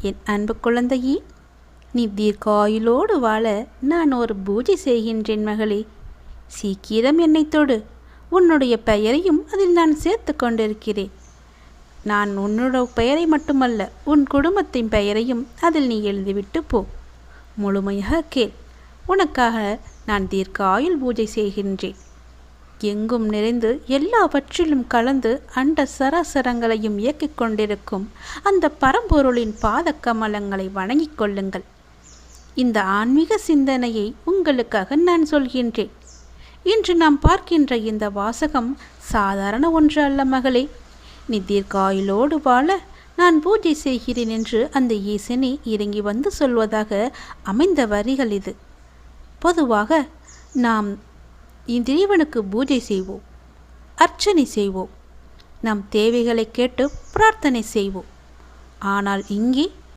என் அன்பு குழந்தையே, நீ தீர்க்காயுளோடு வாழ நான் ஒரு பூஜை செய்கின்றேன் மகளே. சீக்கிரம் என்னை தொடு. உன்னுடைய பெயரையும் அதில் நான் சேர்த்து கொண்டிருக்கிறேன். நான் உன்னோட பெயரை மட்டுமல்ல, உன் குடும்பத்தின் பெயரையும் அதில் நீ எழுதிவிட்டு போ. முழுமையாக கேள். உனக்காக நான் தீர்க்காயுள் பூஜை செய்கின்றேன். எங்கும் நிறைந்து எல்லாவற்றிலும் கலந்து அண்ட சராசரங்களையும் இயக்கிக் கொண்டிருக்கும் அந்த பரம்பொருளின் பாத கமலங்களை வணங்கிக் கொள்ளுங்கள். இந்த ஆன்மீக சிந்தனையை உங்களுக்காக நான் சொல்கின்றேன். இன்று நாம் பார்க்கின்ற இந்த வாசகம் சாதாரண ஒன்று அல்ல மகளே. நீ தீர்க்காயுளோடு வாழ நான் பூஜை செய்கிறேன் என்று அந்த ஈசனே இறங்கி வந்து சொல்வதாக அமைந்த வரிகள் இது. பொதுவாக நாம் இறைவனுக்கு பூஜை செய்வோம், அர்ச்சனை செய்வோம், நம் தேவைகளை கேட்டு பிரார்த்தனை செய்வோம். ஆனால் இங்கே